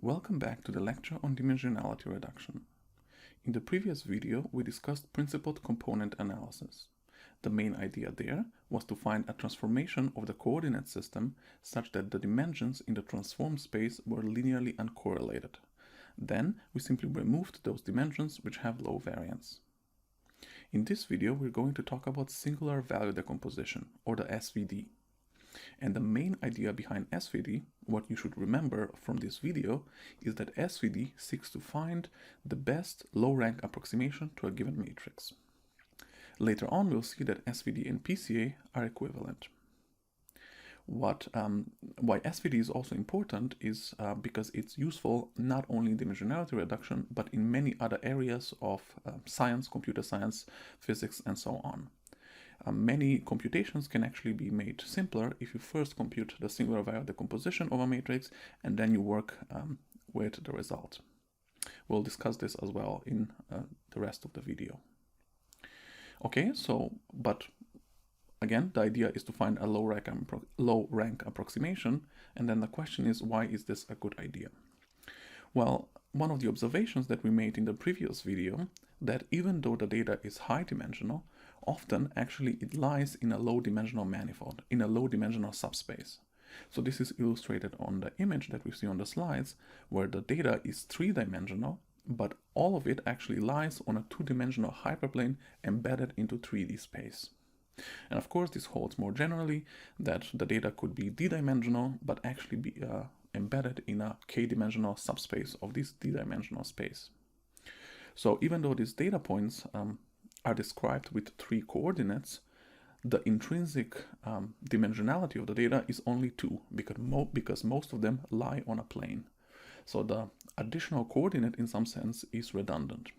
Welcome back to the lecture on dimensionality reduction. In the previous video, we discussed principled component analysis. The main idea there was to find a transformation of the coordinate system such that the dimensions in the transformed space were linearly uncorrelated. Then we simply removed those dimensions which have low variance. In this video, we're going to talk about singular value decomposition, or the SVD. And the main idea behind SVD, what you should remember from this video, is that SVD seeks to find the best low-rank approximation to a given matrix. Later on, we'll see that SVD and PCA are equivalent. Why SVD is also important is because it's useful not only in dimensionality reduction, but in many other areas of science, computer science, physics, and so on. Many computations can actually be made simpler if you first compute the singular value decomposition of a matrix and then you work with the result. We'll discuss this as well in the rest of the video. Okay, but again, the idea is to find a low rank approximation, and then the question is, why is this a good idea? Well, one of the observations that we made in the previous video, that even though the data is high dimensional, often actually it lies in a low dimensional manifold, in a low dimensional subspace. So this is illustrated on the image that we see on the slides, where the data is three-dimensional, but all of it actually lies on a two-dimensional hyperplane embedded into 3D space. And of course, this holds more generally that the data could be d-dimensional, but actually be embedded in a k-dimensional subspace of this d-dimensional space. So even though these data points are described with three coordinates, the intrinsic dimensionality of the data is only two, because most of them lie on a plane. So the additional coordinate in some sense is redundant.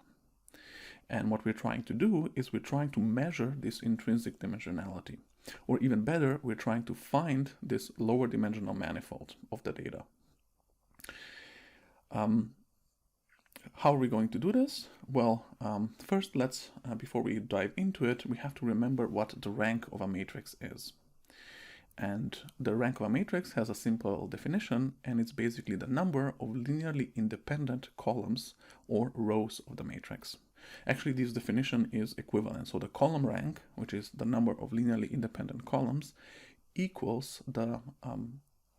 And what we're trying to do is we're trying to measure this intrinsic dimensionality. Or even better, we're trying to find this lower dimensional manifold of the data. How are we going to do this? Well, first before we dive into it, we have to remember what the rank of a matrix is. And the rank of a matrix has a simple definition, and it's basically the number of linearly independent columns or rows of the matrix. Actually, this definition is equivalent. So the column rank, which is the number of linearly independent columns, equals the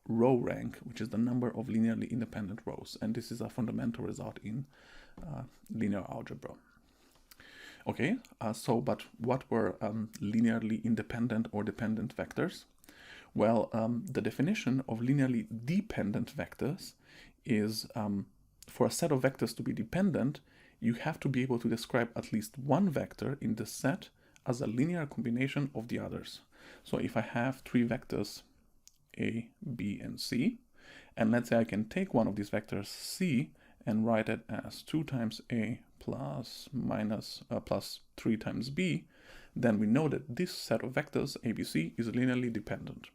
row rank, which is the number of linearly independent rows. And this is a fundamental result in linear algebra. Okay, but what were linearly independent or dependent vectors? Well, the definition of linearly dependent vectors is for a set of vectors to be dependent, you have to be able to describe at least one vector in the set as a linear combination of the others. So if I have three vectors A, B, and C, and let's say I can take one of these vectors C and write it as 2 times A plus 3 times B, then we know that this set of vectors, ABC, is linearly dependent.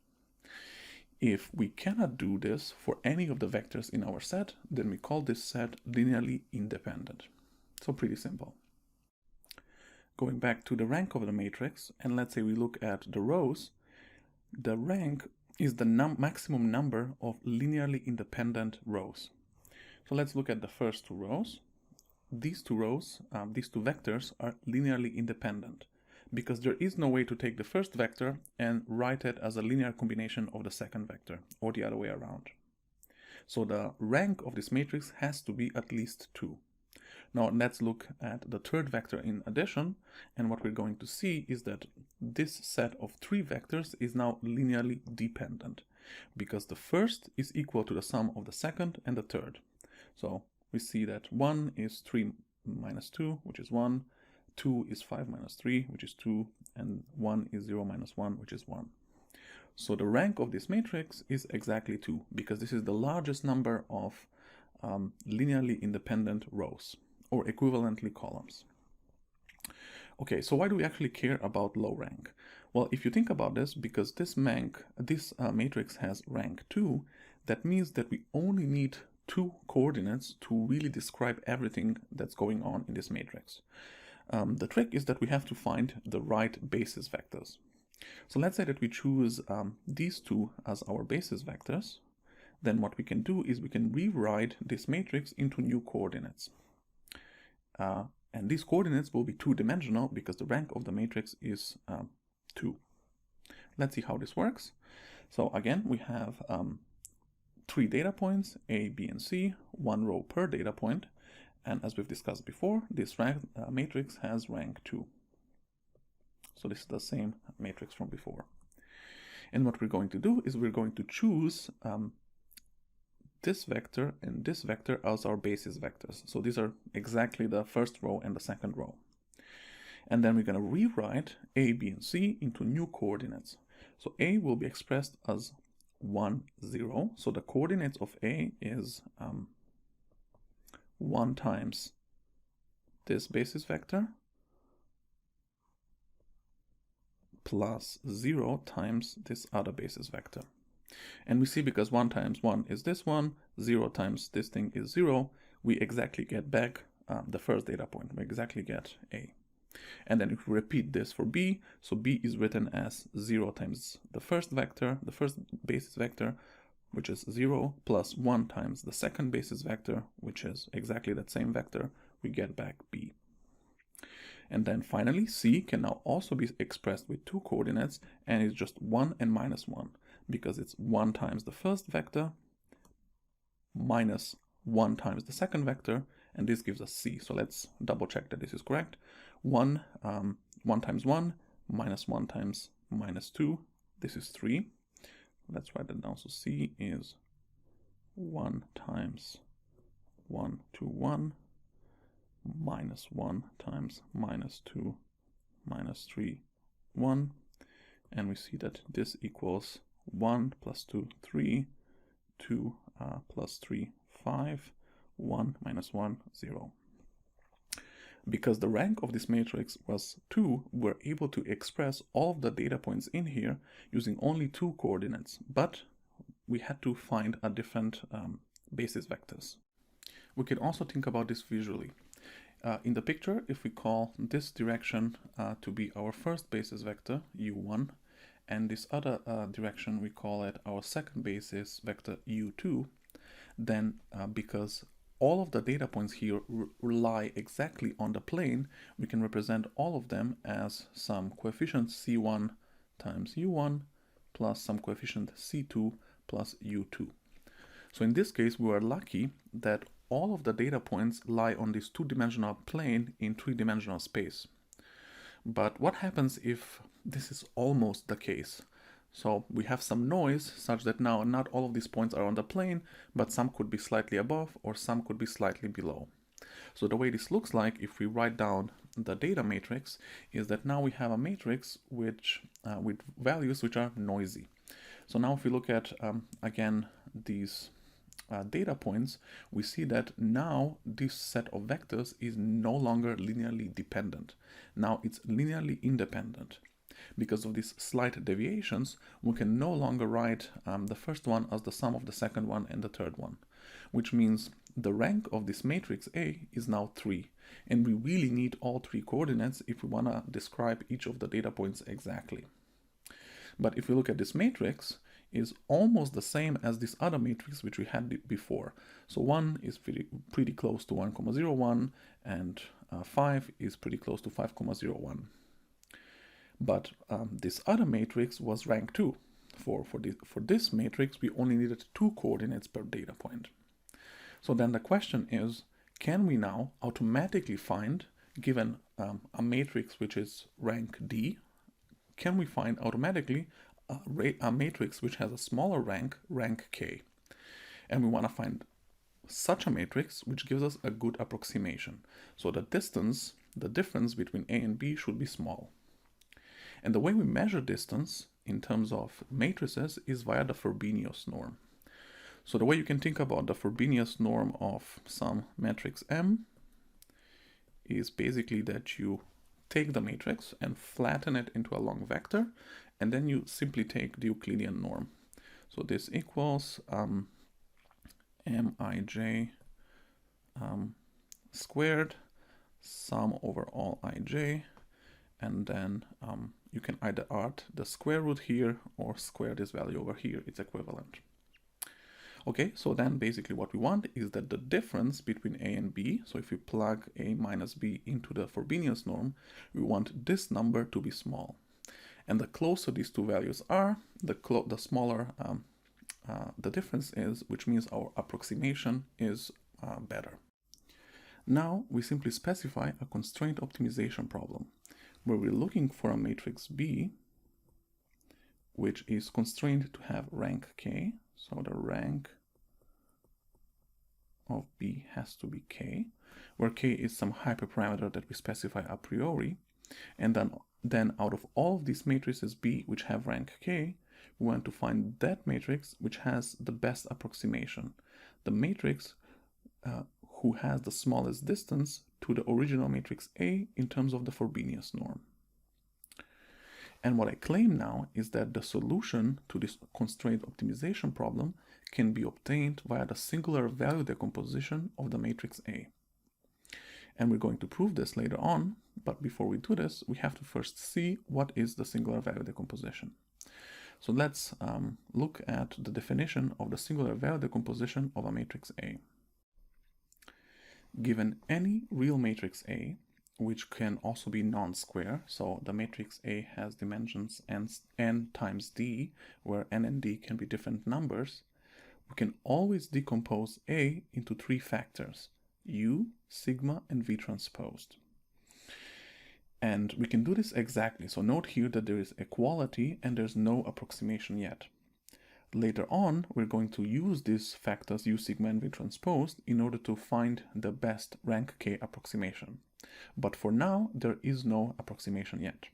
If we cannot do this for any of the vectors in our set, then we call this set linearly independent. So pretty simple. Going back to the rank of the matrix, and let's say we look at the rows, the rank is the maximum number of linearly independent rows. So let's look at the first two rows. These two rows, these two vectors are linearly independent, because there is no way to take the first vector and write it as a linear combination of the second vector, or the other way around. So the rank of this matrix has to be at least 2. Now let's look at the third vector in addition, and what we're going to see is that this set of 3 vectors is now linearly dependent, because the first is equal to the sum of the second and the third. So we see that 1 is 3 minus 2, which is 1, 2 is 5 minus 3, which is 2, and 1 is 0 minus 1, which is 1. So the rank of this matrix is exactly 2, because this is the largest number of linearly independent rows, or equivalently columns. Okay, so why do we actually care about low rank? Well, if you think about this, because this matrix has rank 2, that means that we only need 2 coordinates to really describe everything that's going on in this matrix. The trick is that we have to find the right basis vectors. So let's say that we choose these two as our basis vectors. then what we can do is we can rewrite this matrix into new coordinates. And these coordinates will be two-dimensional because the rank of the matrix is 2. Let's see how this works. So again, we have 3 data points, A, B, and C, 1 row per data point. And as we've discussed before, this matrix has rank 2. So this is the same matrix from before. And what we're going to do is we're going to choose this vector and this vector as our basis vectors. So these are exactly the first row and the second row. And then we're going to rewrite A, B, and C into new coordinates. So A will be expressed as 1, 0. So the coordinates of A is 1 times this basis vector plus 0 times this other basis vector. And we see because 1 times 1 is this one, 0 times this thing is 0, we exactly get back the first data point. We exactly get A. And then if we repeat this for B, so B is written as 0 times the first vector, the first basis vector, which is 0, plus 1 times the second basis vector, which is exactly that same vector, we get back B. And then finally, C can now also be expressed with 2 coordinates, and it's just 1 and minus 1, because it's 1 times the first vector minus 1 times the second vector, and this gives us C. So let's double check that this is correct. 1 times 1 minus 1 times minus 2, this is 3. Let's write that down. So C is 1 times 1 to 1 minus 1 times minus 2 minus 3, 1. And we see that this equals 1 plus 2, 3, 2 plus 3, 5, 1 minus 1, 0. Because the rank of this matrix was 2, we're able to express all of the data points in here using only 2 coordinates, but we had to find a different basis vectors. We can also think about this visually. In the picture, if we call this direction to be our first basis vector, u1, and this other direction we call it our second basis vector, u2, then because all of the data points here lie exactly on the plane, we can represent all of them as some coefficient c1 times u1 plus some coefficient c2 plus u2. So in this case, we are lucky that all of the data points lie on this 2-dimensional plane in 3-dimensional space. But what happens if this is almost the case? So we have some noise such that now not all of these points are on the plane, but some could be slightly above or some could be slightly below. So the way this looks like if we write down the data matrix is that now we have a matrix which with values which are noisy. So now if we look at again these data points, we see that now this set of vectors is no longer linearly dependent. Now it's linearly independent. Because of these slight deviations, we can no longer write the first one as the sum of the second one and the third one, which means the rank of this matrix A is now 3, and we really need all 3 coordinates if we want to describe each of the data points exactly. But if we look at this matrix, is almost the same as this other matrix which we had before. So 1 is pretty close to 1,01, and 5 is pretty close to 5,01. But this other matrix was rank 2. For this matrix, we only needed 2 coordinates per data point. So then the question is, can we now automatically find, given a matrix which is rank D, can we find automatically a matrix which has a smaller rank, rank K? And we want to find such a matrix which gives us a good approximation. So the difference between A and B should be small. And the way we measure distance in terms of matrices is via the Forbinius norm. So the way you can think about the Forbinius norm of some matrix M is basically that you take the matrix and flatten it into a long vector, and then you simply take the Euclidean norm. So this equals Mij squared sum over all ij, and then you can either add the square root here or square this value over here, it's equivalent. Okay, so then basically what we want is that the difference between A and B, so if we plug A minus B into the Forbinius norm, we want this number to be small. And the closer these two values are, the smaller the difference is, which means our approximation is better. Now we simply specify a constraint optimization problem, where we're looking for a matrix B, which is constrained to have rank k. So the rank of B has to be k, where k is some hyperparameter that we specify a priori. And then out of all of these matrices B which have rank k, we want to find that matrix which has the best approximation, the matrix who has the smallest distance to the original matrix A in terms of the Forbinius norm. And what I claim now is that the solution to this constraint optimization problem can be obtained via the singular value decomposition of the matrix A. And we're going to prove this later on, but before we do this, we have to first see what is the singular value decomposition. So let's look at the definition of the singular value decomposition of a matrix A. Given any real matrix A, which can also be non-square, so the matrix A has dimensions n times d, where n and d can be different numbers, we can always decompose A into three factors: U, sigma, and V transposed. And we can do this exactly. So note here that there is equality and there's no approximation yet. Later on, we're going to use these factors U, sigma, and V transposed in order to find the best rank k approximation. But for now, there is no approximation yet.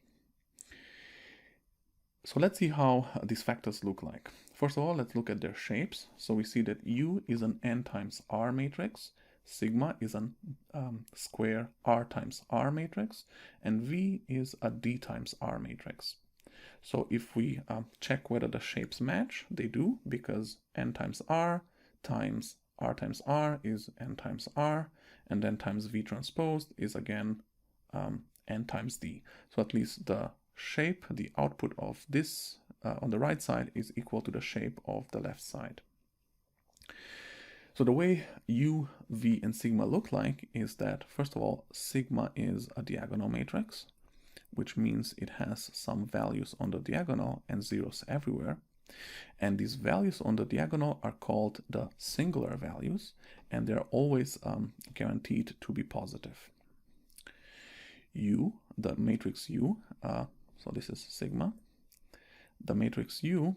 So let's see how these factors look like. First of all, let's look at their shapes. So we see that U is an n times r matrix, sigma is an square r times r matrix, and V is a d times r matrix. So if we check whether the shapes match, they do, because n times r times r is n times r, and then times V transposed is again n times d. So at least the shape, the output of this on the right side is equal to the shape of the left side. So the way U, V, and sigma look like is that, first of all, sigma is a diagonal matrix, which means it has some values on the diagonal and zeros everywhere. And these values on the diagonal are called the singular values, and they're always guaranteed to be positive. U, the matrix U, so this is sigma. The matrix U,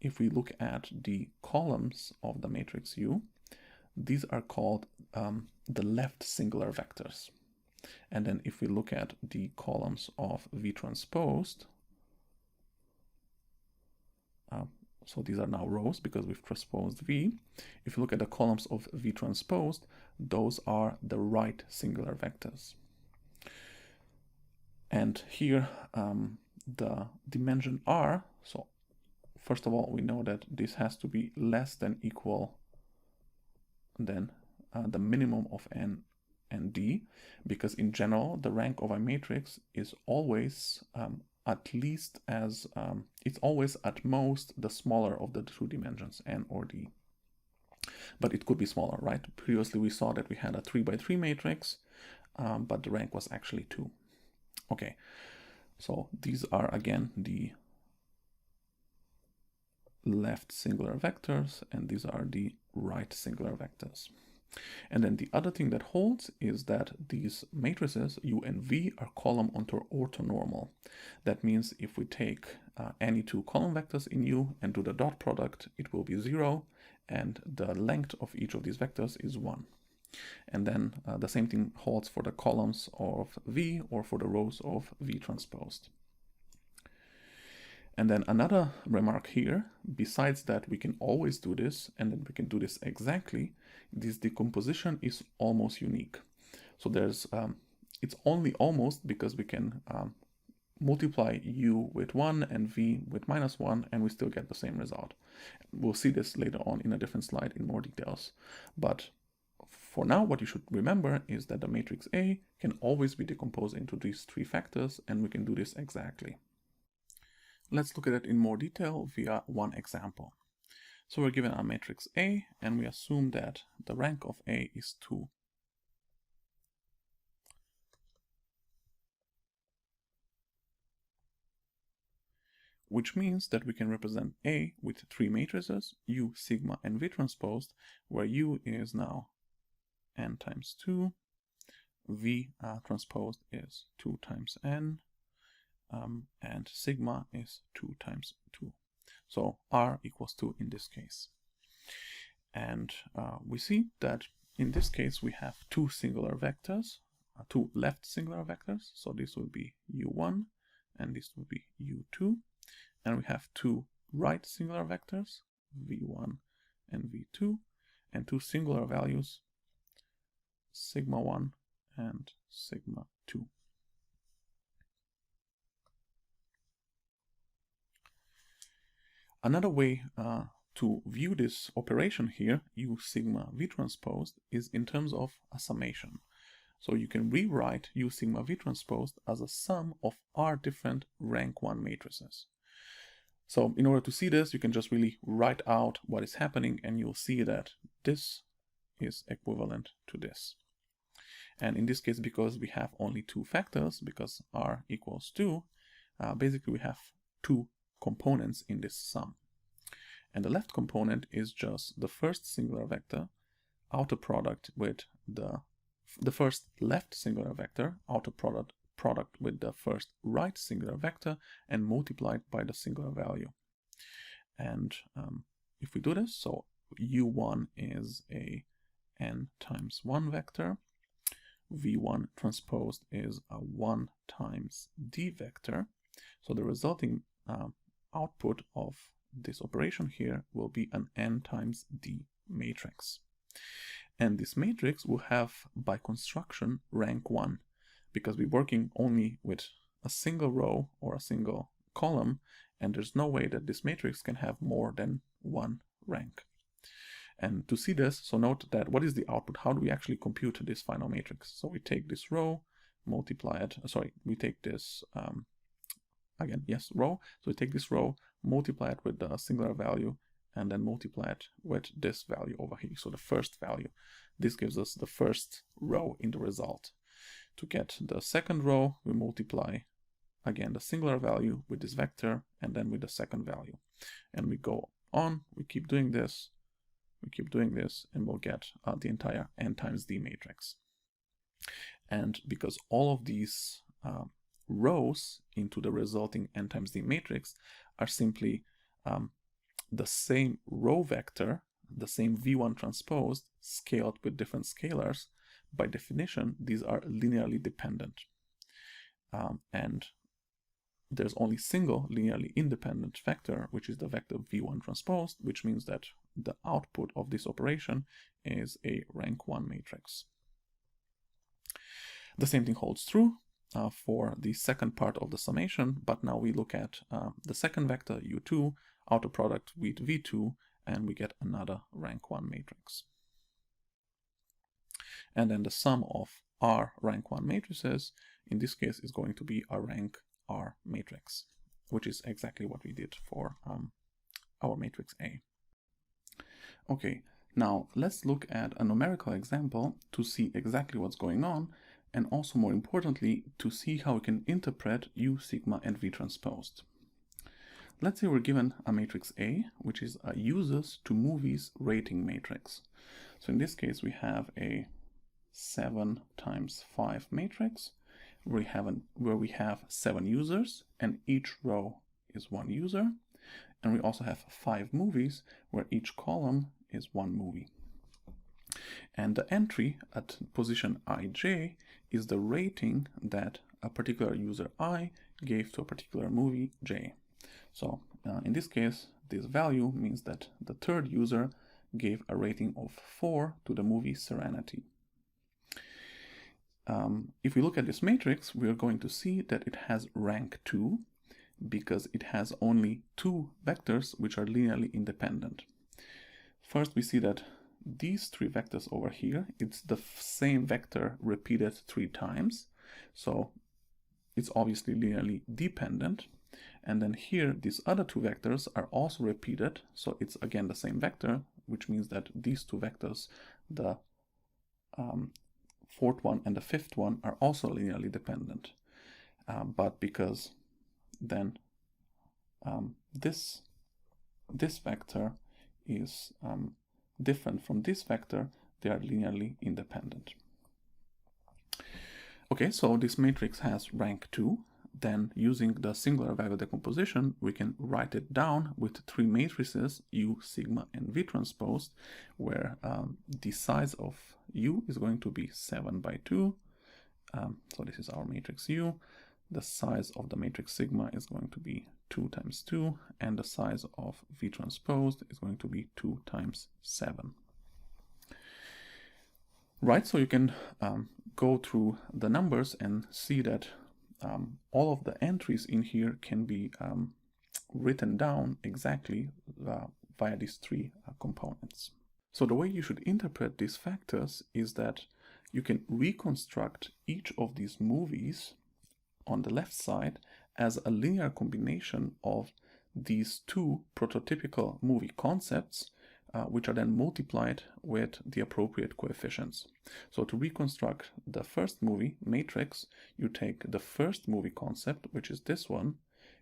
if we look at the columns of the matrix U, these are called the left singular vectors. And then if we look at the columns of V transposed, so these are now rows because we've transposed V. If you look at the columns of V transposed, those are the right singular vectors. And here the dimension R, so first of all, we know that this has to be less than equal than the minimum of n and d, because in general, the rank of a matrix is always at least as, it's always at most the smaller of the two dimensions, n or d. But it could be smaller, right? Previously, we saw that we had a 3 by 3 matrix, but the rank was actually 2. Okay, so these are again the left singular vectors, and these are the right singular vectors. And then the other thing that holds is that these matrices, U and V, are column onto orthonormal. That means if we take any two column vectors in U and do the dot product, it will be 0, and the length of each of these vectors is 1. And then the same thing holds for the columns of V or for the rows of V transposed. And then another remark here, besides that we can always do this, and then we can do this exactly, this decomposition is almost unique. So there's, it's only almost because we can multiply U with 1 and V with -1, and we still get the same result. We'll see this later on in a different slide in more details. But for now, what you should remember is that the matrix A can always be decomposed into these three factors, and we can do this exactly. Let's look at it in more detail via one example. So we're given our matrix A, and we assume that the rank of A is 2. Which means that we can represent A with 3 matrices, U, sigma, and V transposed, where U is now n times 2, V transposed is 2 times n, and sigma is 2 times 2. So R equals 2 in this case. And we see that in this case we have 2 singular vectors, 2 left singular vectors, so this will be U1 and this will be U2. And we have 2 right singular vectors, V1 and V2, and 2 singular values, sigma 1 and sigma 2. Another way to view this operation here, U sigma V transposed, is in terms of a summation. So you can rewrite U sigma V transposed as a sum of R different rank 1 matrices. So in order to see this, you can just really write out what is happening, and you'll see that this is equivalent to this. And in this case, because we have only 2 factors, because R equals 2, basically we have 2 components in this sum. And the left component is just the first singular vector outer product with the first left singular vector outer product with the first right singular vector and multiplied by the singular value. And if we do this, so U1 is a n times 1 vector, V1 transposed is a 1 times d vector, so the resulting output of this operation here will be an n times d matrix. And this matrix will have, by construction, rank 1, because we're working only with a single row or a single column, and there's no way that this matrix can have more than 1 rank. And to see this, so note that what is the output? How do we actually compute this final matrix? So we take this row, multiply it, we take this, row. So we take this row, multiply it with the singular value, and then multiply it with this value over here, so the first value. This gives us the first row in the result. To get the second row, we multiply again the singular value with this vector and then with the second value. And we go on, we keep doing this, and we'll get the entire n times d matrix. And because all of these rows into the resulting n times d matrix are simply the same row vector, the same V1 transposed, scaled with different scalars, by definition, these are linearly dependent. And there's only single linearly independent vector, which is the vector V1 transposed, which means that the output of this operation is a rank 1 matrix. The same thing holds true for the second part of the summation, but now we look at the second vector, U2, outer product with V2, and we get another rank 1 matrix. And then the sum of R rank 1 matrices, in this case, is going to be a rank R matrix, which is exactly what we did for our matrix A. Okay, now let's look at a numerical example to see exactly what's going on, and also more importantly, to see how we can interpret U, sigma, and V transposed. Let's say we're given a matrix A, which is a users to movies rating matrix. So in this case, we have a 7 times 5 matrix where we have 7 users, and each row is 1 user. And we also have 5 movies where each column is 1 movie. And the entry at position ij is the rating that a particular user I gave to a particular movie j. So in this case, this value means that the third user gave a rating of 4 to the movie Serenity. If we look at this matrix, we are going to see that it has rank 2 because it has only 2 vectors which are linearly independent. First, we see that these 3 vectors over here, it's the same vector repeated 3 times, so it's obviously linearly dependent. And then here, these other two vectors are also repeated. So it's again the same vector, which means that these two vectors, the fourth one and the fifth one, are also linearly dependent. But because then this vector is different from this vector, they are linearly independent. Okay, so this matrix has rank 2. Then using the singular value decomposition, we can write it down with three matrices, U, sigma, and V transposed, where the size of U is going to be 7 by 2. So this is our matrix U. The size of the matrix sigma is going to be 2 times 2, and the size of V transposed is going to be 2 times 7. Right, so you can go through the numbers and see that all of the entries in here can be written down exactly via these three components. So the way you should interpret these factors is that you can reconstruct each of these movies on the left side as a linear combination of these two prototypical movie concepts, which are then multiplied with the appropriate coefficients. So to reconstruct the first movie matrix, you take the first movie concept, which is this one,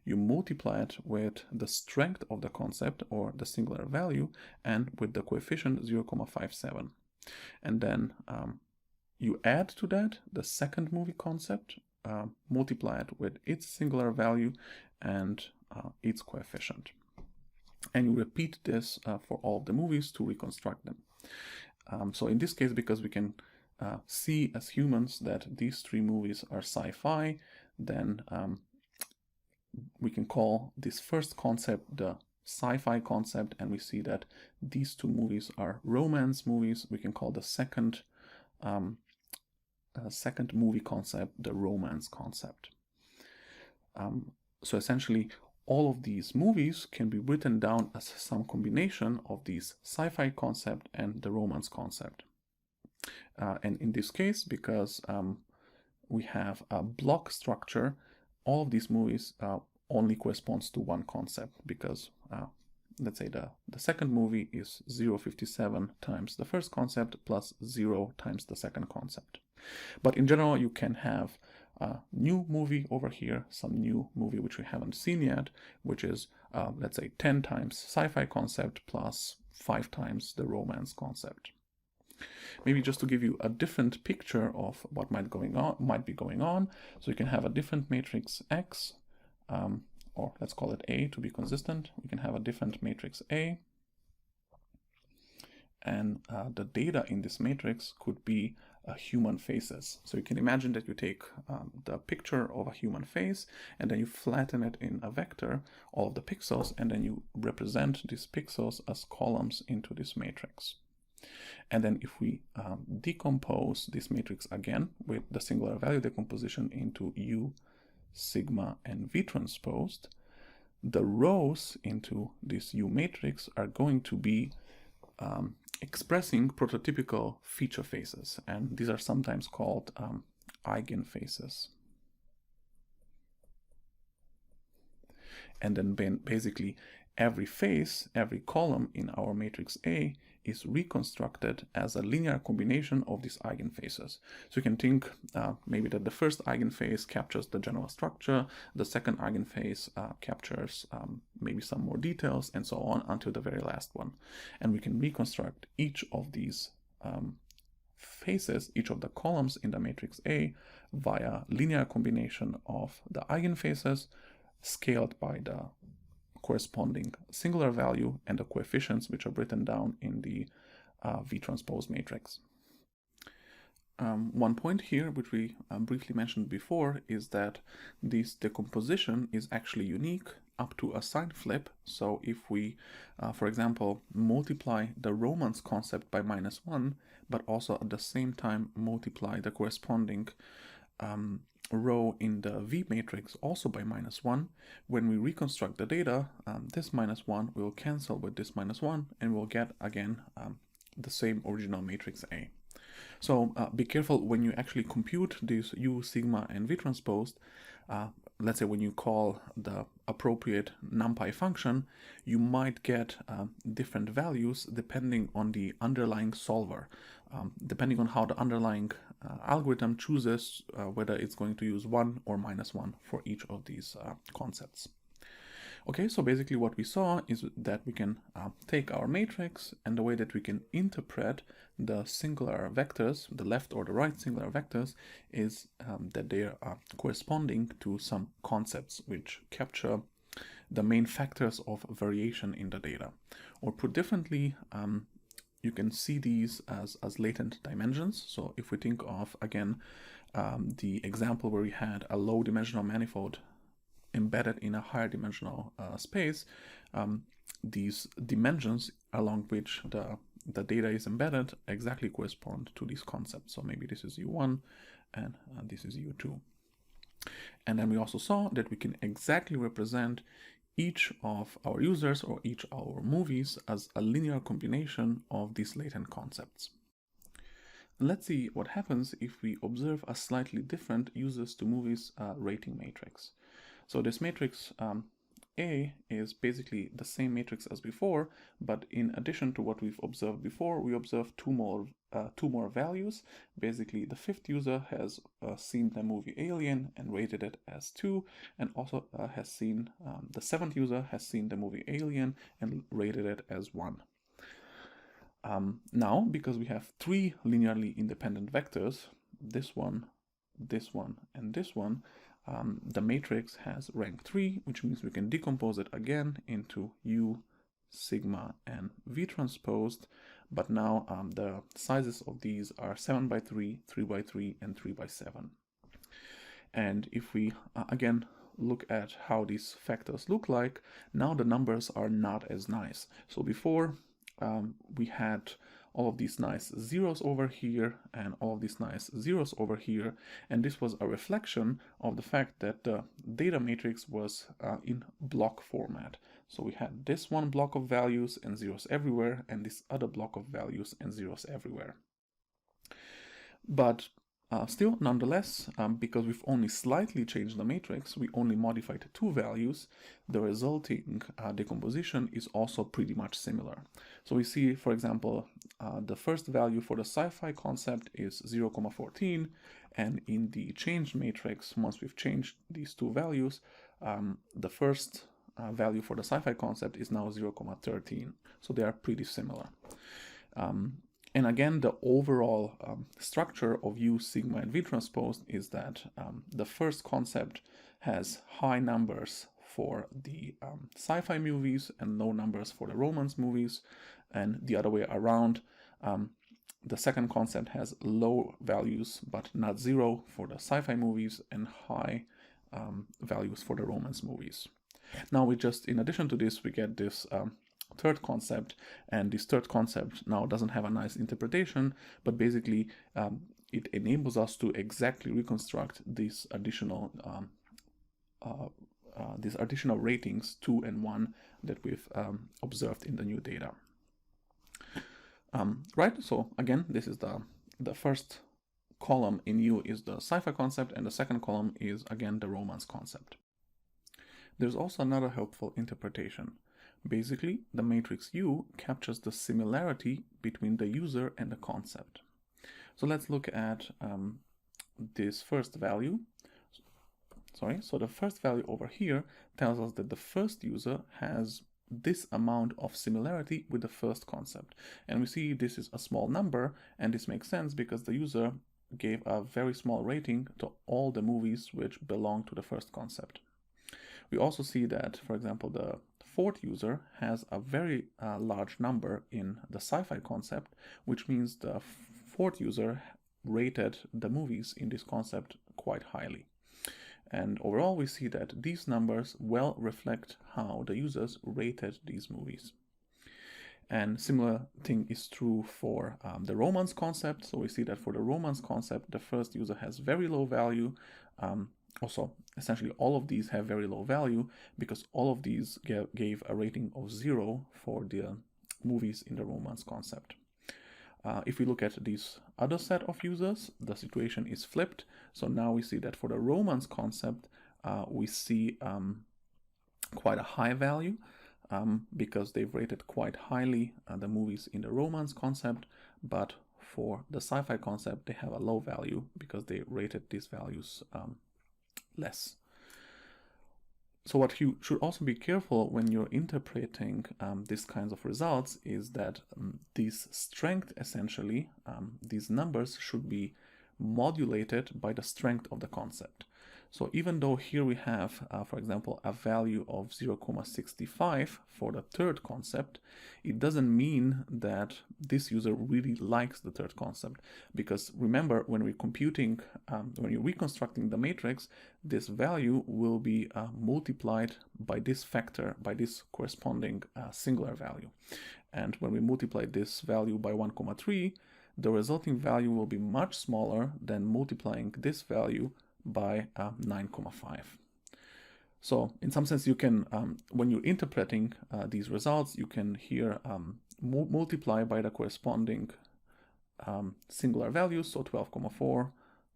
you multiply it with the strength of the concept, or the singular value, and with the coefficient 0.57. And then you add to that the second movie concept, multiply it with its singular value and its coefficient. And you repeat this for all of the movies to reconstruct them. So in this case, because we can see as humans that these three movies are sci-fi, then we can call this first concept the sci-fi concept, and we see that these two movies are romance movies. We can call the second movie concept the romance concept. So essentially, all of these movies can be written down as some combination of these sci-fi concept and the romance concept. And in this case, because we have a block structure, all of these movies only corresponds to one concept, because let's say the second movie is 0.57 times the first concept plus 0 times the second concept. But in general, you can have a new movie over here, some new movie which we haven't seen yet, which is, let's say, 10 times sci-fi concept plus 5 times the romance concept. Maybe just to give you a different picture of what might be going on, so you can have a different matrix X, or let's call it A to be consistent. We can have a different matrix A, and the data in this matrix could be human faces. So you can imagine that you take the picture of a human face, and then you flatten it in a vector, all of the pixels, and then you represent these pixels as columns into this matrix. And then if we decompose this matrix again with the singular value decomposition into U, sigma, and V transposed, the rows into this U matrix are going to be expressing prototypical feature faces, and these are sometimes called eigenfaces. And then basically every face, every column in our matrix A is reconstructed as a linear combination of these eigenfaces. So you can think maybe that the first eigenface captures the general structure, the second eigenface captures maybe some more details, and so on until the very last one. And we can reconstruct each of these faces, each of the columns in the matrix A, via linear combination of the eigenfaces scaled by the corresponding singular value and the coefficients which are written down in the V transpose matrix. One point here, which we briefly mentioned before, is that this decomposition is actually unique up to a sign flip. So if we, for example, multiply the romance concept by -1, but also at the same time multiply the corresponding row in the V matrix also by -1, when we reconstruct the data, this -1 will cancel with this -1, and we'll get again the same original matrix A. So be careful when you actually compute these U, sigma, and V transposed. Let's say when you call the appropriate NumPy function, you might get different values depending on the underlying solver, depending on how the underlying algorithm chooses whether it's going to use 1 or -1 for each of these concepts. Okay, so basically what we saw is that we can take our matrix, and the way that we can interpret the singular vectors, the left or the right singular vectors, is that they are corresponding to some concepts which capture the main factors of variation in the data. Or put differently, you can see these as latent dimensions. So if we think of, again, the example where we had a low dimensional manifold embedded in a higher dimensional space, these dimensions along which the data is embedded exactly correspond to these concepts. So maybe this is U1 and this is U2. And then we also saw that we can exactly represent each of our users or each of our movies as a linear combination of these latent concepts. Let's see what happens if we observe a slightly different users to movies rating matrix. So this matrix A is basically the same matrix as before, but in addition to what we've observed before, we observe two more values. Basically, the 5th user has seen the movie Alien and rated it as 2, and also has seen the 7th user has seen the movie Alien and rated it as 1. Now, because we have 3 linearly independent vectors, this one, and this one, the matrix has rank 3, which means we can decompose it again into U, sigma, and V transposed, but now the sizes of these are 7 by 3, 3 by 3, and 3 by 7. And if we again look at how these factors look like, now the numbers are not as nice. So before we had all of these nice zeros over here and all of these nice zeros over here, and this was a reflection of the fact that the data matrix was in block format. So we had this one block of values and zeros everywhere, and this other block of values and zeros everywhere. But still, nonetheless, because we've only slightly changed the matrix, we only modified 2 values, the resulting decomposition is also pretty much similar. So we see, for example, the first value for the sci-fi concept is 0,14, and in the changed matrix, once we've changed these 2 values, the first value for the sci-fi concept is now 0,13. So they are pretty similar. And again, the overall structure of U, sigma, and V transposed is that the first concept has high numbers for the sci-fi movies and low numbers for the romance movies, and the other way around. The second concept has low values but not 0 for the sci-fi movies and high values for the romance movies. Now we just, in addition to this, we get this third concept, and this third concept now doesn't have a nice interpretation, but basically it enables us to exactly reconstruct these additional ratings 2 and 1 that we've observed in the new data. Right, so again, this is the first column in U is the sci-fi concept, and the second column is again the romance concept. There's also another helpful interpretation. Basically, the matrix U captures the similarity between the user and the concept. So let's look at this first value. So the first value over here tells us that the first user has this amount of similarity with the first concept. And we see this is a small number, and this makes sense because the user gave a very small rating to all the movies which belong to the first concept. We also see that, for example, the 4th user has a very large number in the sci-fi concept, which means the 4th user rated the movies in this concept quite highly. And overall, we see that these numbers well reflect how the users rated these movies. And similar thing is true for the romance concept. So we see that for the romance concept, the first user has very low value. Also, essentially all of these have very low value because all of these gave a rating of 0 for the movies in the romance concept. If we look at this other set of users, the situation is flipped. So now we see that for the romance concept, we see quite a high value because they've rated quite highly the movies in the romance concept, but for the sci-fi concept they have a low value because they rated these values less. So what you should also be careful when you're interpreting these kinds of results is that these strength, essentially, these numbers should be modulated by the strength of the concept. So even though here we have, for example, a value of 0.65 for the third concept, it doesn't mean that this user really likes the third concept. Because remember, when we're computing, when you're reconstructing the matrix, this value will be multiplied by this factor, by this corresponding singular value. And when we multiply this value by 1,3, the resulting value will be much smaller than multiplying this value by 9,5. So in some sense you can, when you're interpreting these results, you can here multiply by the corresponding singular values, so 12,4,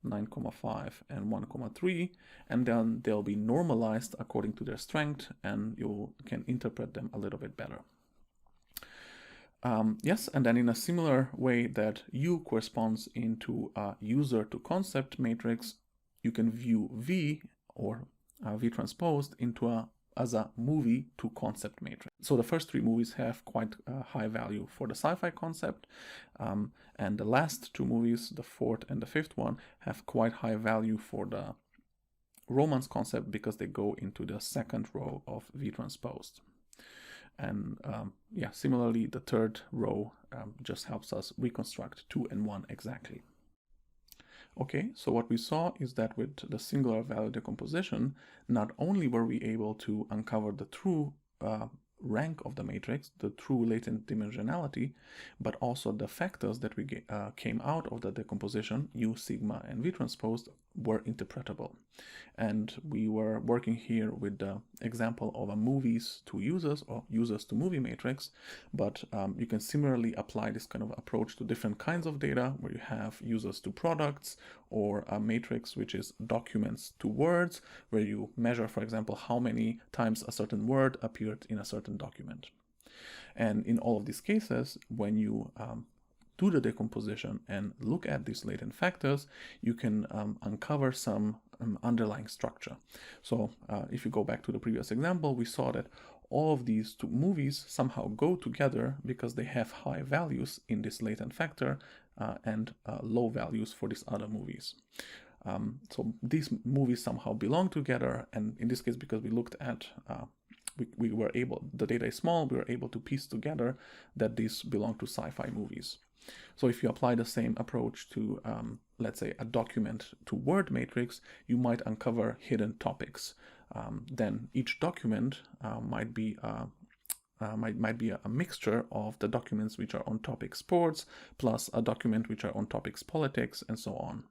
9,5 and 1,3, and then they'll be normalized according to their strength, and you can interpret them a little bit better. Yes, and then in a similar way that U corresponds into a user to concept matrix, you can view V or V transposed into as a movie to concept matrix. So the first three movies have quite a high value for the sci-fi concept, and the last two movies, the fourth and the fifth one, have quite high value for the romance concept because they go into the second row of V transposed. And yeah, similarly, the third row just helps us reconstruct 2 and 1 exactly. Okay, so what we saw is that with the singular value decomposition, not only were we able to uncover the true rank of the matrix, the true latent dimensionality, but also the factors that we came out of the decomposition, U, sigma, and V transposed, were interpretable. And we were working here with the example of a movies to users or users to movie matrix, but you can similarly apply this kind of approach to different kinds of data where you have users to products, or a matrix which is documents to words, where you measure, for example, how many times a certain word appeared in a certain document. And in all of these cases, when you do the decomposition and look at these latent factors, you can uncover some underlying structure. So if you go back to the previous example, we saw that all of these two movies somehow go together because they have high values in this latent factor and low values for these other movies. So these movies somehow belong together, and in this case, because we looked at we were able, the data is small, we were able to piece together that these belong to sci-fi movies. So if you apply the same approach to, let's say, a document to word matrix, you might uncover hidden topics. Then each document might be a mixture of the documents which are on topic sports, plus a document which are on topics politics, and so on.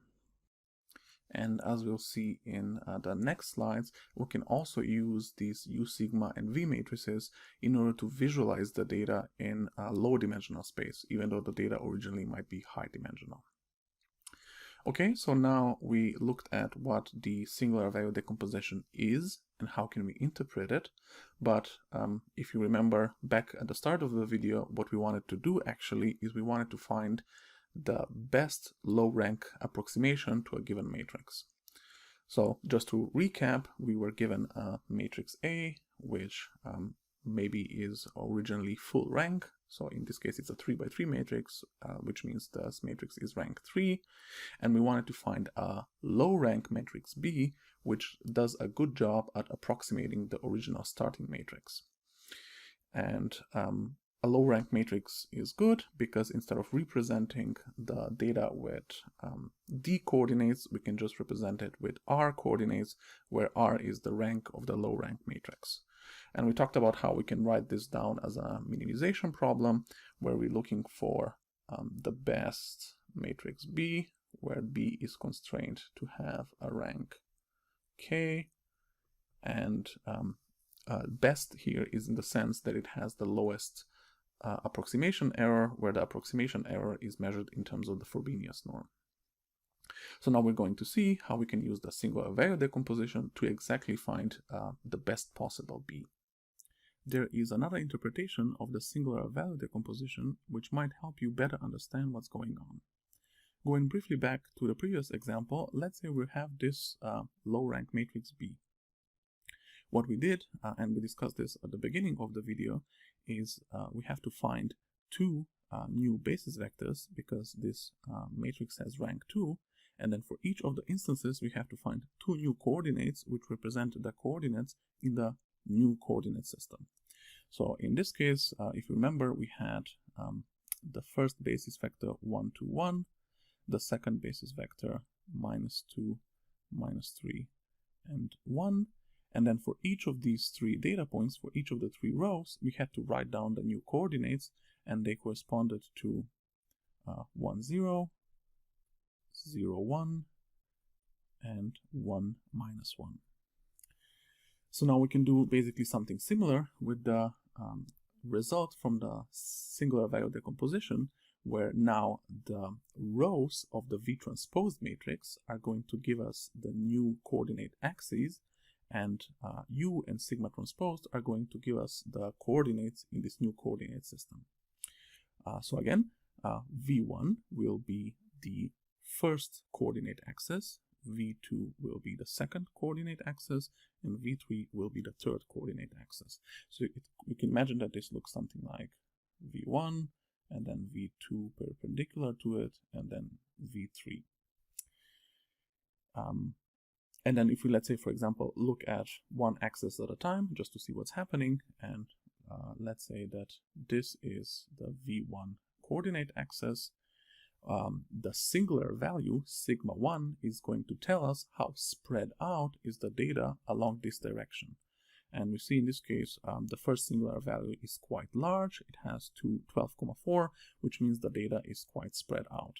And as we'll see in the next slides, we can also use these U, sigma, and V matrices in order to visualize the data in a low dimensional space, even though the data originally might be high dimensional. Okay, so now we looked at what the singular value decomposition is and how can we interpret it. But if you remember back at the start of the video, what we wanted to do actually is we wanted to find the best low rank approximation to a given matrix. So just to recap, we were given a matrix A, which maybe is originally full rank. So in this case, it's a 3 by 3 matrix, which means this matrix is rank 3. And we wanted to find a low rank matrix B, which does a good job at approximating the original starting matrix. And a low rank matrix is good because instead of representing the data with D coordinates, we can just represent it with R coordinates, where R is the rank of the low rank matrix. And we talked about how we can write this down as a minimization problem, where we're looking for the best matrix B, where B is constrained to have a rank K, and best here is in the sense that it has the lowest approximation error, where the approximation error is measured in terms of the Forbinius norm. So now we're going to see how we can use the singular value decomposition to exactly find the best possible B. there is another interpretation of the singular value decomposition which might help you better understand what's going on. Going briefly back to the previous example, let's say we have this low-rank matrix B. What we did, and we discussed this at the beginning of the video, is we have to find two new basis vectors because this matrix has rank 2, and then for each of the instances we have to find two new coordinates which represent the coordinates in the new coordinate system. So in this case, if you remember, we had the first basis vector 1, 2, 1, the second basis vector -2, -3, and 1. And then for each of these three data points, for each of the three rows, we had to write down the new coordinates, and they corresponded to 1, 0, 0, 1, and 1, -1. So now we can do basically something similar with the result from the singular value decomposition, where now the rows of the V transpose matrix are going to give us the new coordinate axes, and U and sigma transposed are going to give us the coordinates in this new coordinate system. So again, V1 will be the first coordinate axis, V2 will be the second coordinate axis, and V3 will be the third coordinate axis. So you can imagine that this looks something like V1, and then V2 perpendicular to it, and then V3. And then if we, let's say, for example, look at one axis at a time, just to see what's happening, and let's say that this is the V1 coordinate axis, the singular value, sigma 1, is going to tell us how spread out is the data along this direction. And we see in this case, the first singular value is quite large. It has 12,4, which means the data is quite spread out.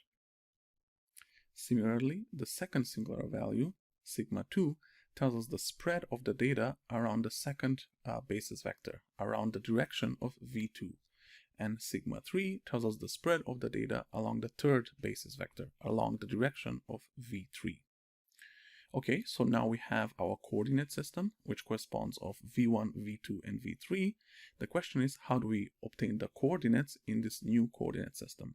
Similarly, the second singular value, sigma 2, tells us the spread of the data around the second basis vector, around the direction of V2. And sigma 3 tells us the spread of the data along the third basis vector, along the direction of V3. Okay, so now we have our coordinate system, which corresponds of V1, V2, and V3. The question is, how do we obtain the coordinates in this new coordinate system?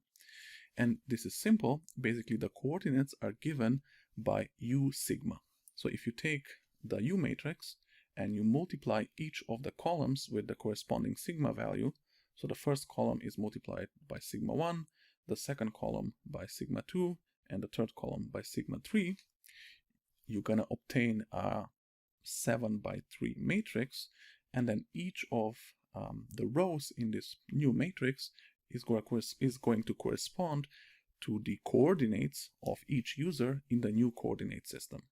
And this is simple. Basically, the coordinates are given by U sigma. So if you take the U matrix and you multiply each of the columns with the corresponding sigma value, so the first column is multiplied by sigma 1, the second column by sigma 2, and the third column by sigma 3, you're going to obtain a 7×3 matrix, and then each of the rows in this new matrix is going to correspond to the coordinates of each user in the new coordinate system.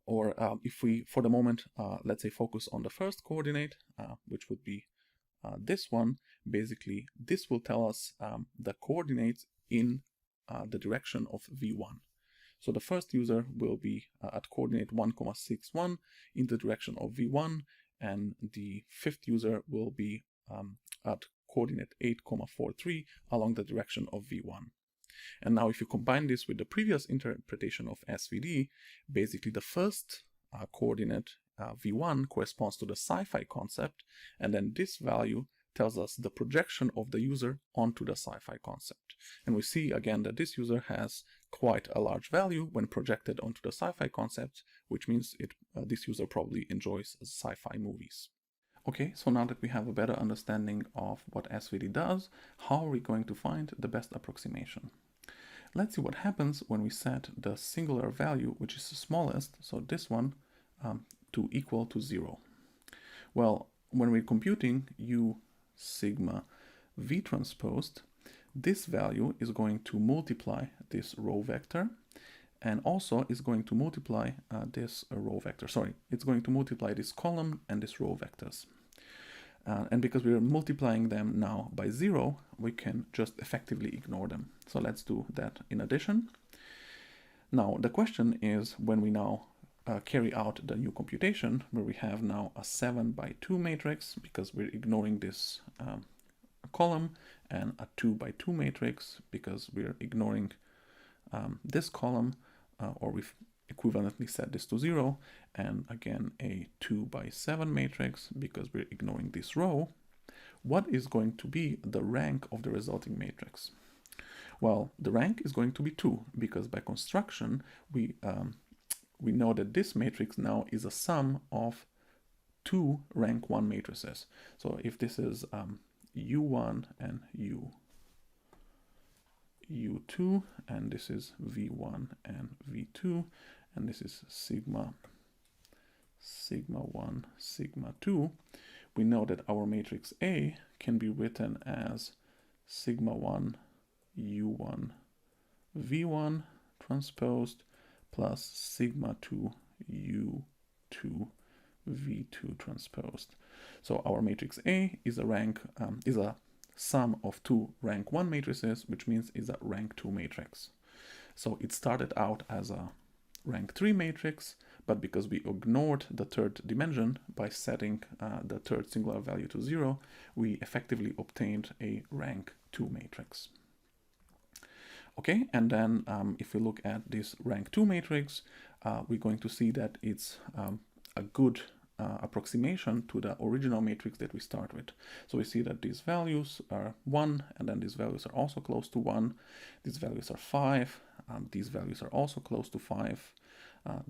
Or if we, for the moment, let's say focus on the first coordinate, which would be this one, basically this will tell us the coordinates in the direction of V1. So the first user will be at coordinate 1,61 in the direction of V1, and the fifth user will be at coordinate 8,43 along the direction of V1. And now if you combine this with the previous interpretation of SVD, basically the first coordinate V1 corresponds to the sci-fi concept, and then this value tells us the projection of the user onto the sci-fi concept. And we see again that this user has quite a large value when projected onto the sci-fi concept, which means this user probably enjoys sci-fi movies. Okay, so now that we have a better understanding of what SVD does, how are we going to find the best approximation? Let's see what happens when we set the singular value, which is the smallest, so this one, to equal to 0. Well, when we're computing U sigma V transposed, this value is going to multiply this row vector, and also is going to multiply this row vector. Sorry, it's going to multiply this column and this row vectors. And because we're multiplying them now by 0, we can just effectively ignore them. So let's do that in addition. Now, the question is, when we now carry out the new computation, where we have now a 7×2 matrix, because we're ignoring this column, and a 2×2 matrix, because we're ignoring this column, or we've equivalently set this to 0, and again a 2 by 7 matrix because we're ignoring this row, what is going to be the rank of the resulting matrix? Well, the rank is going to be 2 because by construction we know that this matrix now is a sum of 2 rank 1 matrices. So if this is U1 and U2, and this is V1 and V2, and this is sigma 1, sigma 2, we know that our matrix A can be written as sigma 1 U1 V1 transposed plus sigma 2 U2 V2 transposed. So our matrix A is a sum of 2 rank 1 matrices, which means is a rank 2 matrix. So it started out as a rank 3 matrix, but because we ignored the third dimension by setting the third singular value to 0, we effectively obtained a rank 2 matrix. Okay, and then if we look at this rank 2 matrix, we're going to see that it's a good approximation to the original matrix that we start with. So we see that these values are 1, and then these values are also close to 1. These values are 5. These values are also close to 5.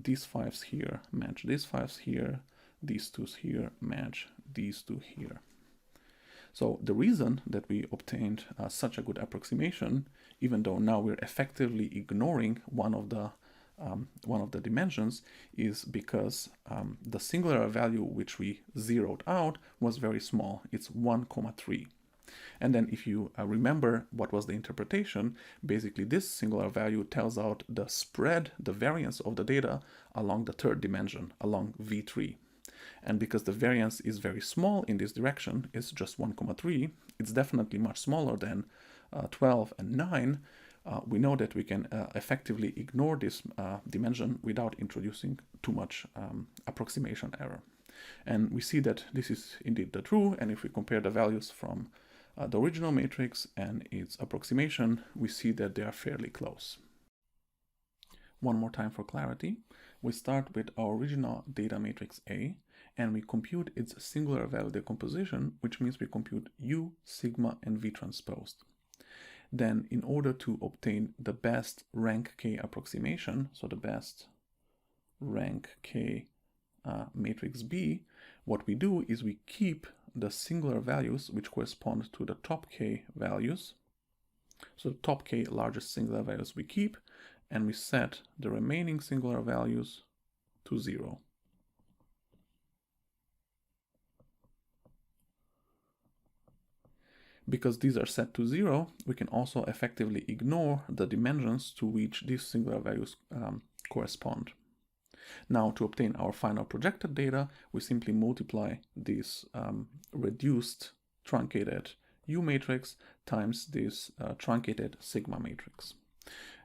These 5s here match these 5s here. These 2s here match these 2 here. So the reason that we obtained such a good approximation, even though now we're effectively ignoring one of the dimensions, is because the singular value which we zeroed out was very small. It's 1,3. And then if you remember what was the interpretation, basically this singular value tells out the spread, the variance of the data along the third dimension, along V3. And because the variance is very small in this direction, it's just 1,3, it's definitely much smaller than 12 and 9, we know that we can effectively ignore this dimension without introducing too much approximation error. And we see that this is indeed the true, and if we compare the values from the original matrix and its approximation, we see that they are fairly close. One more time for clarity, we start with our original data matrix A, and we compute its singular value decomposition, which means we compute U, sigma, and V transposed. Then in order to obtain the best rank K approximation, so the best rank K matrix B, what we do is we keep the singular values which correspond to the top K values. So the top K largest singular values we keep, and we set the remaining singular values to 0. Because these are set to 0, we can also effectively ignore the dimensions to which these singular values correspond. Now, to obtain our final projected data, we simply multiply this reduced truncated U matrix times this truncated sigma matrix.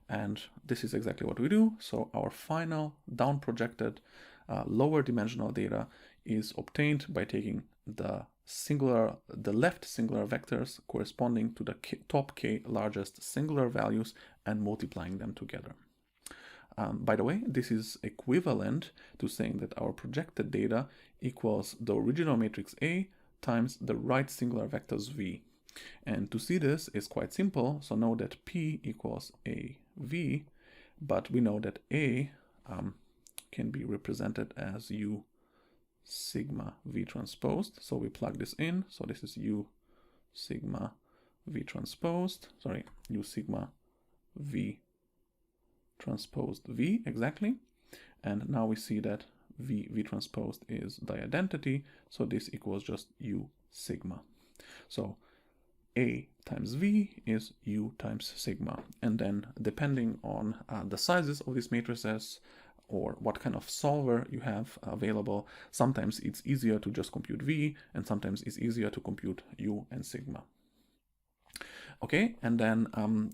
And this is exactly what we do. So our final down projected lower dimensional data is obtained by taking the left singular vectors corresponding to the top K largest singular values and multiplying them together. By the way, this is equivalent to saying that our projected data equals the original matrix A times the right singular vectors V. And to see this is quite simple. So know that P equals AV, but we know that A can be represented as U sigma V transposed. So we plug this in. So this is U sigma V transposed, U sigma V transposed V, exactly. And now we see that V transposed is the identity. So this equals just U sigma. So A times V is U times sigma. And then depending on the sizes of these matrices or what kind of solver you have available, sometimes it's easier to just compute V, and sometimes it's easier to compute U and sigma. Okay, and then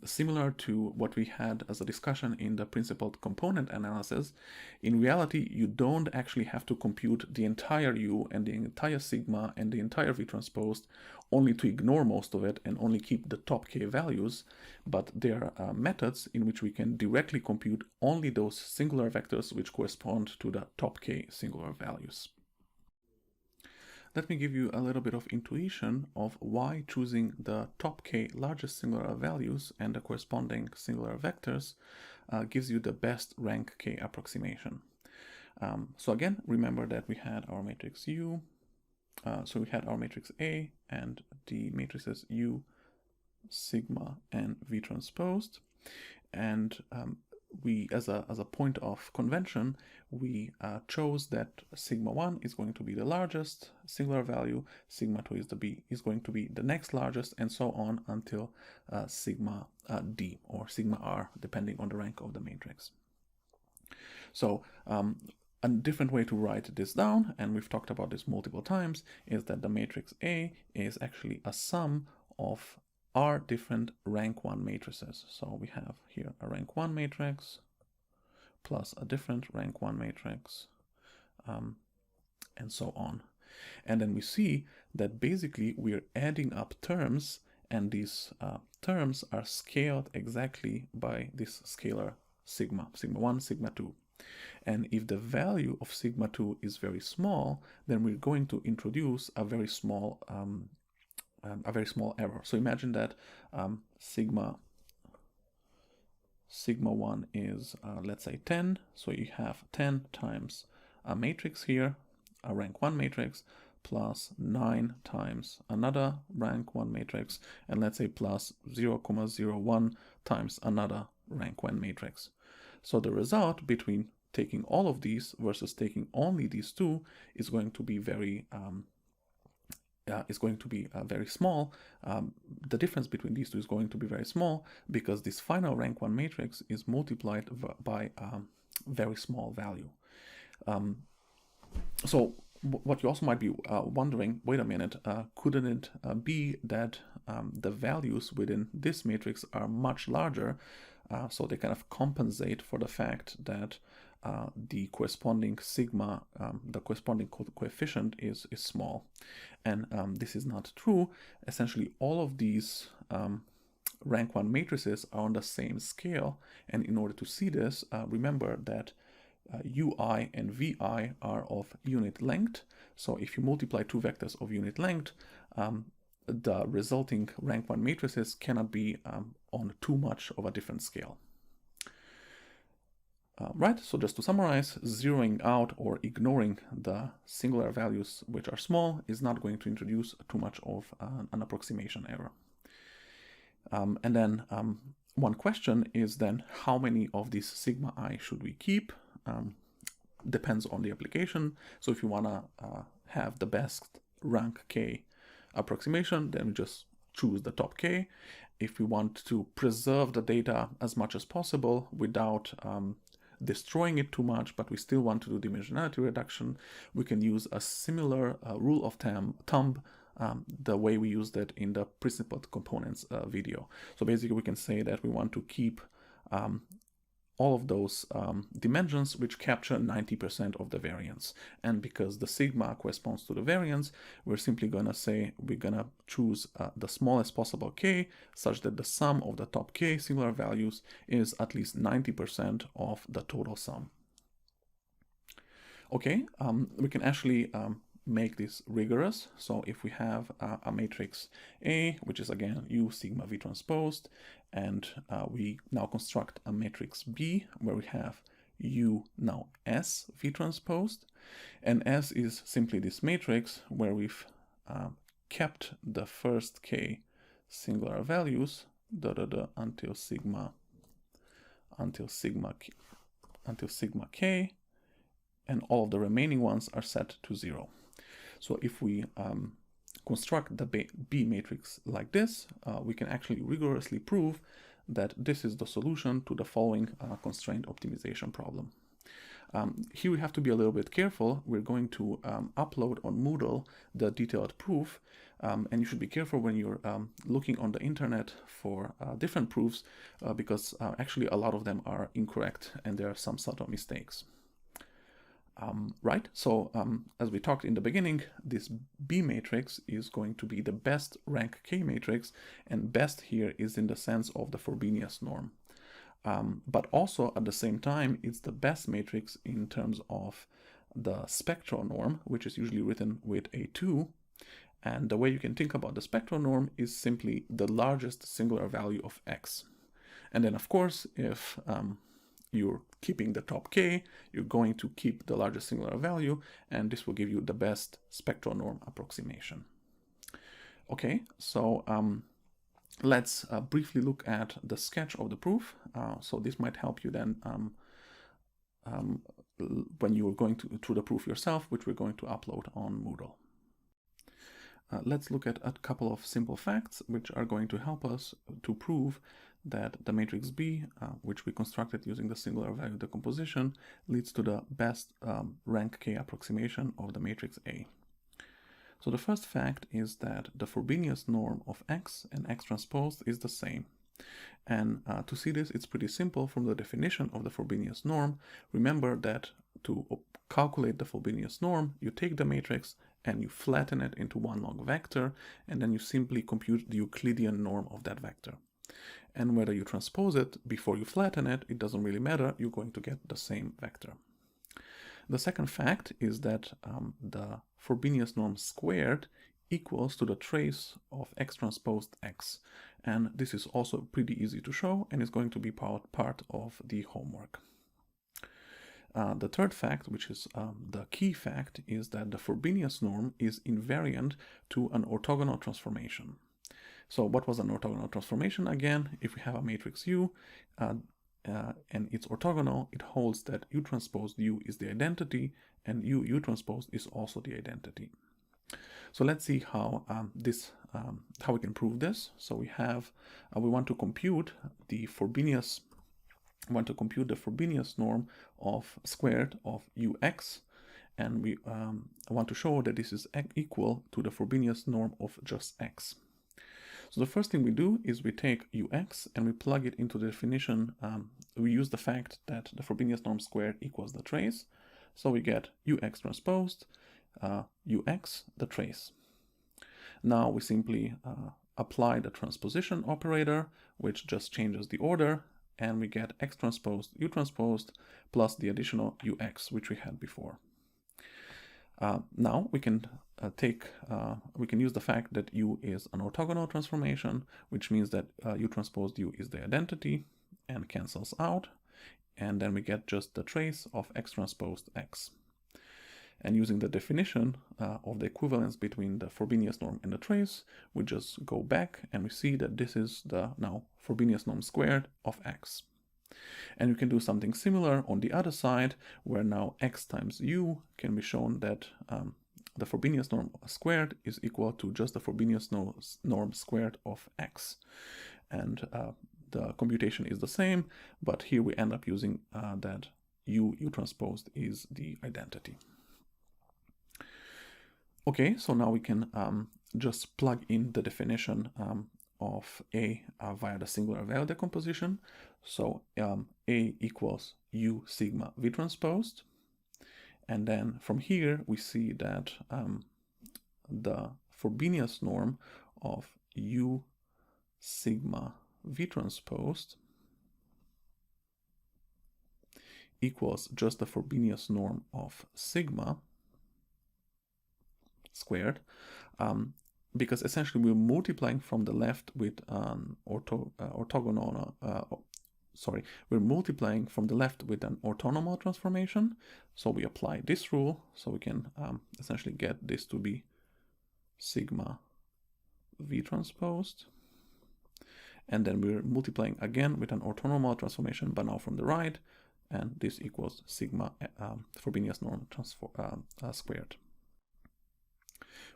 similar to what we had as a discussion in the principled component analysis, in reality, you don't actually have to compute the entire U and the entire sigma and the entire V transposed only to ignore most of it and only keep the top K values, but there are methods in which we can directly compute only those singular vectors which correspond to the top K singular values. Let me give you a little bit of intuition of why choosing the top K largest singular values and the corresponding singular vectors gives you the best rank K approximation. So again, remember that we had our matrix U, so we had our matrix A and the matrices U, sigma, and V transposed, and we, as a point of convention, we chose that sigma 1 is going to be the largest singular value, sigma 2 is going to be the next largest, and so on until sigma d or sigma r, depending on the rank of the matrix. So a different way to write this down, and we've talked about this multiple times, is that the matrix A is actually a sum of are different rank 1 matrices. So we have here a rank 1 matrix plus a different rank 1 matrix, and so on. And then we see that basically we're adding up terms, and these terms are scaled exactly by this scalar sigma, sigma 1, sigma 2. And if the value of sigma 2 is very small, then we're going to introduce a very small error. So imagine that sigma 1 is, let's say 10. So you have 10 times a matrix here, a rank 1 matrix, plus 9 times another rank 1 matrix, and let's say plus 0.01 times another rank 1 matrix. So the result between taking all of these versus taking only these two is going to be very very small. The difference between these two is going to be very small because this final rank 1 matrix is multiplied by a very small value. So what you also might be wondering, wait a minute, couldn't it be that the values within this matrix are much larger, so they kind of compensate for the fact that the corresponding sigma, the corresponding coefficient is small. And this is not true. Essentially, all of these rank 1 matrices are on the same scale. And in order to see this, remember that ui and vi are of unit length. So if you multiply two vectors of unit length, the resulting rank 1 matrices cannot be on too much of a different scale. Right, so just to summarize, zeroing out or ignoring the singular values which are small is not going to introduce too much of an approximation error. And then one question is then, how many of these sigma I should we keep? Depends on the application. So if you want to have the best rank K approximation, then we just choose the top K. If we want to preserve the data as much as possible without destroying it too much, but we still want to do dimensionality reduction, we can use a similar rule of thumb, the way we used it in the principled components video. So basically we can say that we want to keep all of those dimensions which capture 90% of the variance. And because the sigma corresponds to the variance, we're simply going to say we're going to choose the smallest possible k, such that the sum of the top k singular values is at least 90% of the total sum. Okay, we can actually make this rigorous. So if we have a matrix A, which is again U sigma V transposed, and we now construct a matrix B where we have U now S V transposed, and S is simply this matrix where we've kept the first K singular values until sigma K, and all of the remaining ones are set to 0. So if we construct the B matrix like this, we can actually rigorously prove that this is the solution to the following constraint optimization problem. Here we have to be a little bit careful. We're going to upload on Moodle the detailed proof, and you should be careful when you're looking on the internet for different proofs, because actually a lot of them are incorrect and there are some subtle mistakes. Right, so as we talked in the beginning, this B matrix is going to be the best rank K matrix, and best here is in the sense of the Forbinius norm. But also at the same time, it's the best matrix in terms of the spectral norm, which is usually written with a 2. And the way you can think about the spectral norm is simply the largest singular value of X. And then of course, if you're keeping the top K, you're going to keep the largest singular value, and this will give you the best spectral norm approximation. Okay, so let's briefly look at the sketch of the proof. So this might help you then when you're going through the proof yourself, which we're going to upload on Moodle. Let's look at a couple of simple facts which are going to help us to prove that the matrix B, which we constructed using the singular value decomposition, leads to the best rank K approximation of the matrix A. So the first fact is that the Forbinius norm of X and X transpose is the same. And to see this, it's pretty simple from the definition of the Forbinius norm. Remember that to calculate the Forbinius norm, you take the matrix and you flatten it into one long vector, and then you simply compute the Euclidean norm of that vector. And whether you transpose it before you flatten it, it doesn't really matter, you're going to get the same vector. The second fact is that the Forbinius norm squared equals to the trace of X transposed X. And this is also pretty easy to show and is going to be part of the homework. The third fact, which is the key fact, is that the Forbinius norm is invariant to an orthogonal transformation. So what was an orthogonal transformation? Again, if we have a matrix U and it's orthogonal, it holds that U transpose U is the identity and U transpose is also the identity. So let's see how how we can prove this. So we have we want to compute the Forbinius norm of squared of Ux, and we want to show that this is equal to the Forbinius norm of just X. So the first thing we do is we take Ux and we plug it into the definition. We use the fact that the Forbinius norm squared equals the trace. So we get Ux transposed, Ux, the trace. Now we simply apply the transposition operator, which just changes the order, and we get X transposed, U transposed, plus the additional Ux, which we had before. Now we can use the fact that U is an orthogonal transformation, which means that U transposed U is the identity and cancels out, and then we get just the trace of X transposed X. And using the definition of the equivalence between the Forbinius norm and the trace, we just go back and we see that this is the now Forbinius norm squared of X. And you can do something similar on the other side, where now X times U can be shown that the Forbinius norm squared is equal to just the Forbinius norm squared of X. And the computation is the same, but here we end up using that U transposed is the identity. Okay, so now we can just plug in the definition of A via the singular value decomposition. So A equals U sigma V transposed. And then from here, we see that the Forbinius norm of U sigma V transposed equals just the Forbinius norm of sigma squared, because essentially we're multiplying from the left with an orthogonal, we're multiplying from the left with an orthonormal transformation. So we apply this rule, so we can essentially get this to be sigma V transposed. And then we're multiplying again with an orthonormal transformation, but now from the right, and this equals sigma Forbinius norm squared.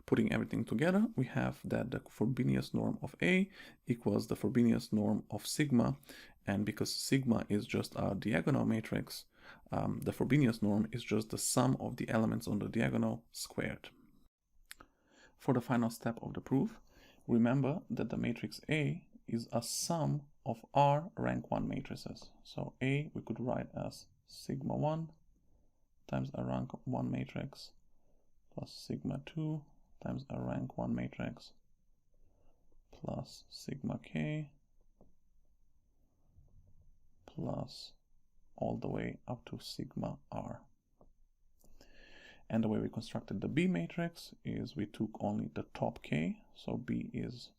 Putting everything together, we have that the Forbinius norm of A equals the Forbinius norm of sigma, and because sigma is just a diagonal matrix, the Forbinius norm is just the sum of the elements on the diagonal squared. For the final step of the proof, remember that the matrix A is a sum of R rank 1 matrices. So A we could write as sigma 1 times a rank 1 matrix plus sigma 2 times a rank 1 matrix plus sigma k plus all the way up to sigma r. And the way we constructed the B matrix is we took only the top k, so B is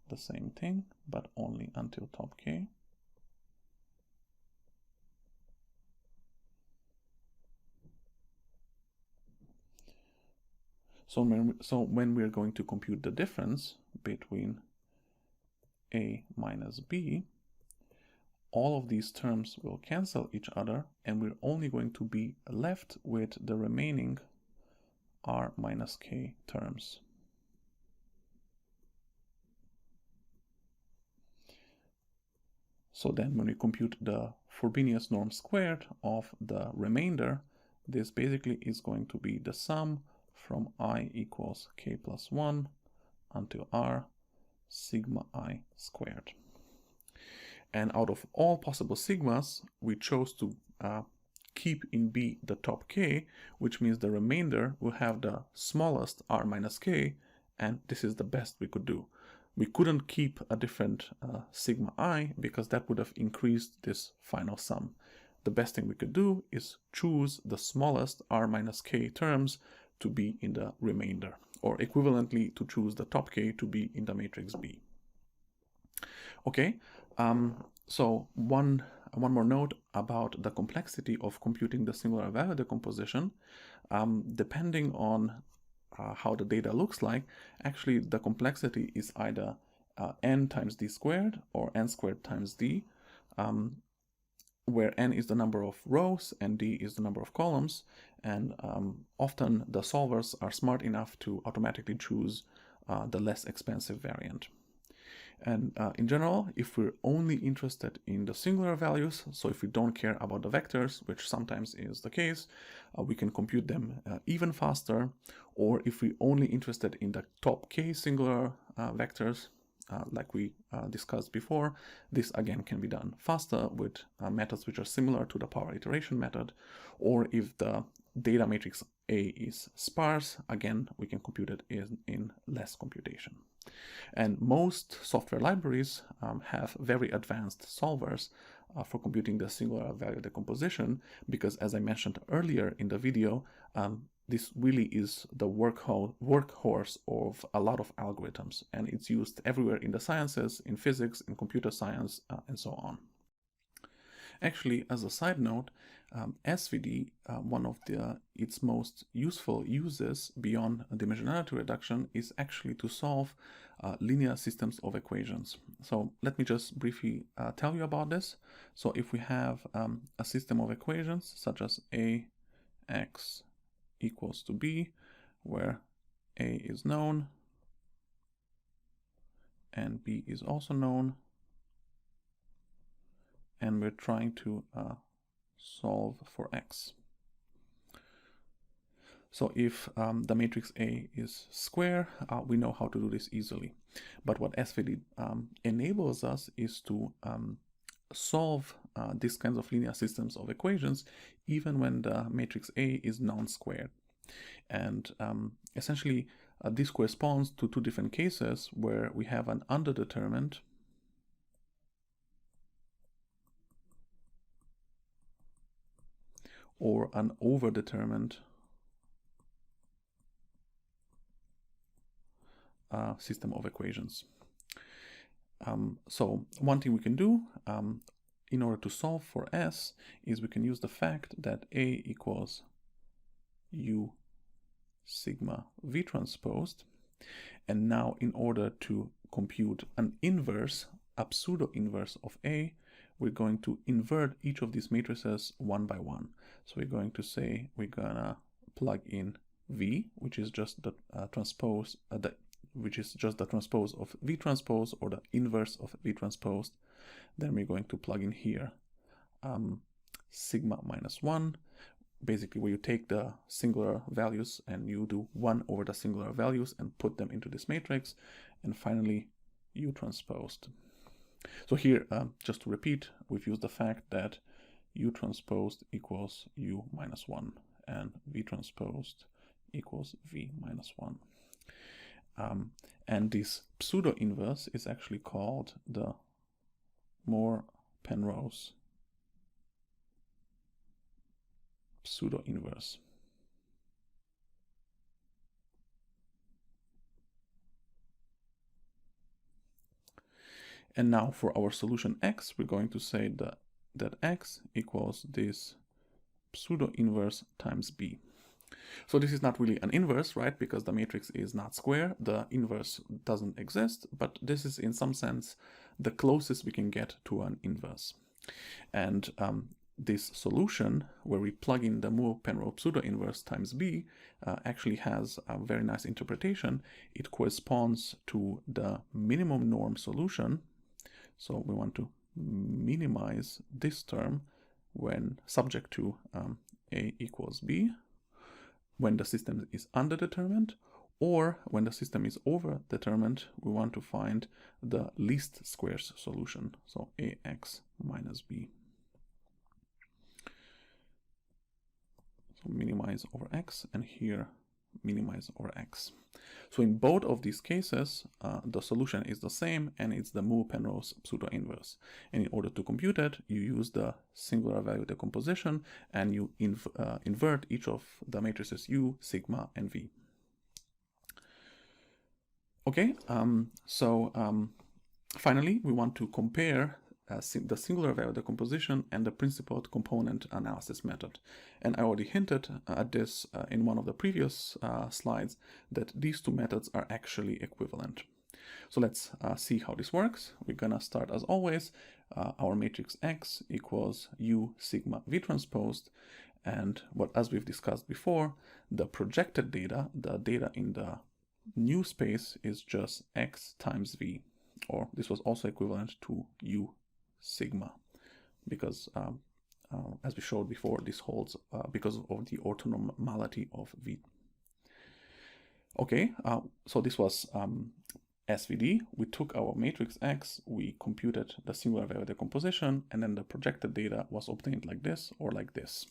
the same thing, but only until top k. So when we're going to compute the difference between A minus B, all of these terms will cancel each other, and we're only going to be left with the remaining R minus K terms. So then when we compute the Forbinius norm squared of the remainder, this basically is going to be the sum from I equals K plus 1 until R sigma I squared. And out of all possible sigmas, we chose to keep in B the top k, which means the remainder will have the smallest R minus k, and this is the best we could do. We couldn't keep a different sigma I because that would have increased this final sum. The best thing we could do is choose the smallest R minus k terms to be in the remainder, or equivalently to choose the top k to be in the matrix B. Okay, so one more note about the complexity of computing the singular value decomposition. Depending on how the data looks like, actually the complexity is either n times d squared or n squared times d, where n is the number of rows and d is the number of columns, and often the solvers are smart enough to automatically choose the less expensive variant. And in general, if we're only interested in the singular values, so if we don't care about the vectors, which sometimes is the case, we can compute them even faster. Or if we're only interested in the top k singular vectors, like we discussed before, this again can be done faster with methods which are similar to the power iteration method. Or if the data matrix A is sparse, again, we can compute it in less computation. And most software libraries have very advanced solvers for computing the singular value decomposition, because as I mentioned earlier in the video, this really is the workhorse of a lot of algorithms, and it's used everywhere in the sciences, in physics, in computer science, and so on. Actually, as a side note, SVD, one of its most useful uses beyond dimensionality reduction is actually to solve linear systems of equations. So let me just briefly tell you about this. So if we have a system of equations such as AX equals to B, where A is known and B is also known, and we're trying to solve for x. So if the matrix A is square, we know how to do this easily. But what SVD enables us is to solve these kinds of linear systems of equations even when the matrix A is non-squared. And essentially this corresponds to two different cases where we have an underdetermined or an overdetermined system of equations. So one thing we can do in order to solve for S is we can use the fact that A equals U sigma V transposed, and now in order to compute an inverse, a pseudo-inverse of A, we're going to invert each of these matrices one by one. So we're going to say we're gonna plug in V, which is just the transpose, which is just the transpose of V transpose, or the inverse of V transposed. Then we're going to plug in here sigma minus 1, basically where you take the singular values and you do 1 over the singular values and put them into this matrix, and finally U transposed. So here, just to repeat, we've used the fact that U transposed equals U minus 1 and V transposed equals V minus 1. And this pseudo-inverse is actually called the Moore-Penrose pseudo-inverse. And now for our solution x, we're going to say that x equals this pseudo-inverse times b. So this is not really an inverse, right? Because the matrix is not square, the inverse doesn't exist, but this is in some sense the closest we can get to an inverse. And this solution, where we plug in the Moore-Penrose pseudo-inverse times b, actually has a very nice interpretation. It corresponds to the minimum norm solution. So we want to minimize this term when subject to a equals b, when the system is underdetermined, or when the system is overdetermined, we want to find the least squares solution, so ax minus b. So minimize over x, and here minimize over x. So in both of these cases, the solution is the same, and it's the Moore-Penrose pseudo-inverse. And in order to compute it, you use the singular value decomposition, and you invert each of the matrices U, sigma, and V. Okay, finally, we want to compare the singular value decomposition and the principled component analysis method. And I already hinted at this in one of the previous slides, that these two methods are actually equivalent. So let's see how this works. We're gonna start as always. Our matrix X equals U sigma V transposed, and as we've discussed before, the projected data, the data in the new space, is just X times V, or this was also equivalent to U sigma, because as we showed before, this holds because of the orthogonality of V. Okay, so this was SVD. We took our matrix X, we computed the singular value decomposition, and then the projected data was obtained like this or like this.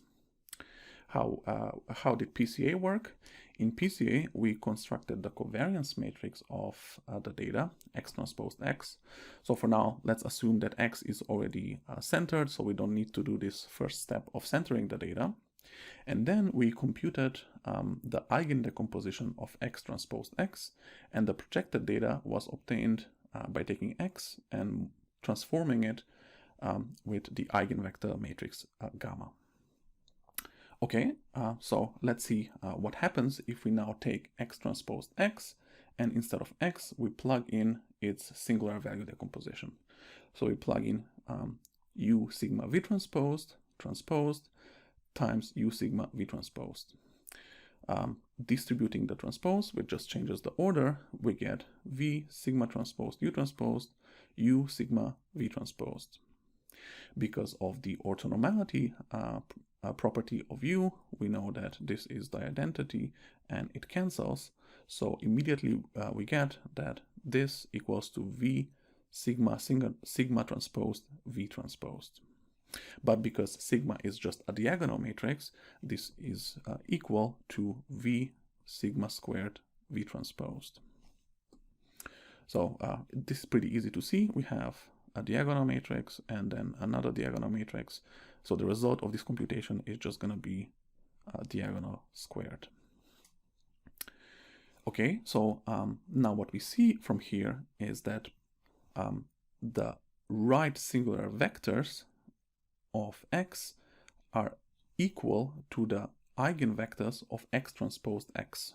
How did PCA work? In PCA, we constructed the covariance matrix of the data, X transpose X. So for now, let's assume that X is already centered, so we don't need to do this first step of centering the data. And then we computed the eigendecomposition of X transpose X, and the projected data was obtained by taking X and transforming it with the eigenvector matrix gamma. Okay, so let's see what happens if we now take X transpose X, and instead of X, we plug in its singular value decomposition. So we plug in U sigma V transposed times U sigma V transposed. Distributing the transpose, which just changes the order, we get V sigma transposed U transposed, U sigma V transposed. Because of the orthogonality property of U, we know that this is the identity and it cancels. So immediately we get that this equals to V sigma transposed V transposed. But because sigma is just a diagonal matrix, this is equal to V sigma squared V transposed. So this is pretty easy to see. We have a diagonal matrix and then another diagonal matrix. So the result of this computation is just going to be diagonal squared. Okay, so now what we see from here is that the right singular vectors of X are equal to the eigenvectors of X transposed X.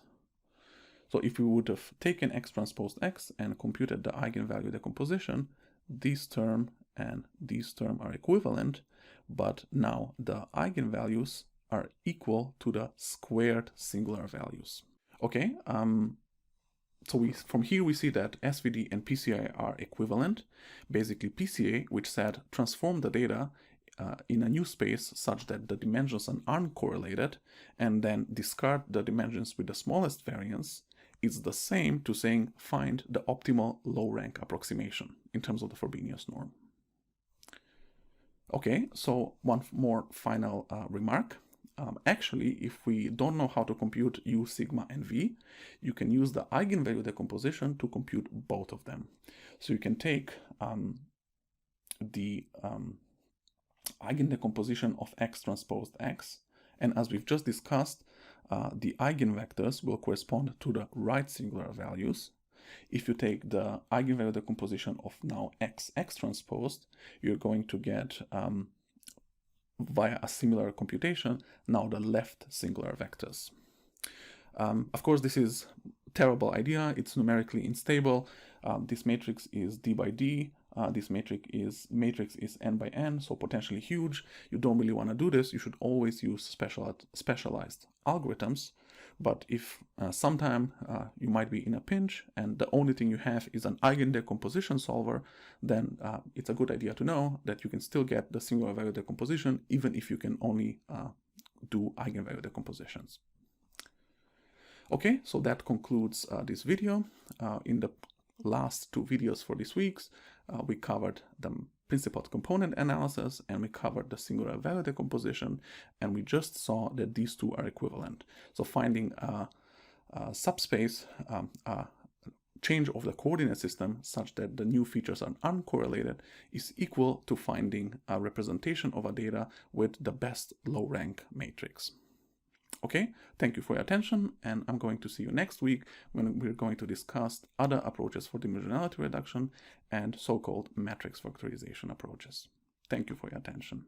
So if we would have taken X transposed X and computed the eigenvalue decomposition, this term and this term are equivalent, but now the eigenvalues are equal to the squared singular values. Okay, so from here we see that SVD and PCA are equivalent. Basically PCA, which said transform the data in a new space such that the dimensions are uncorrelated and then discard the dimensions with the smallest variance is the same to saying find the optimal low rank approximation in terms of the Forbinius norm. Okay, so one more final remark. Actually, if we don't know how to compute U, sigma, and V, you can use the eigenvalue decomposition to compute both of them. So you can take the eigendecomposition of x transposed x, and as we've just discussed, the eigenvectors will correspond to the right singular values. If you take the eigenvalue decomposition of now x transposed, you're going to get via a similar computation now the left singular vectors. Of course, this is a terrible idea. It's numerically unstable. This matrix is d by d. This matrix is n by n, so potentially huge. You don't really want to do this. You should always use specialized algorithms. But if sometime you might be in a pinch and the only thing you have is an eigendecomposition solver, then it's a good idea to know that you can still get the singular value decomposition even if you can only do eigenvalue decompositions. Okay, so that concludes this video. In the last two videos for this week, we covered the principal component analysis and we covered the singular value decomposition, and we just saw that these two are equivalent. So finding a subspace, change of the coordinate system such that the new features are uncorrelated is equal to finding a representation of a data with the best low rank matrix. Okay, thank you for your attention, and I'm going to see you next week when we're going to discuss other approaches for dimensionality reduction and so-called matrix factorization approaches. Thank you for your attention.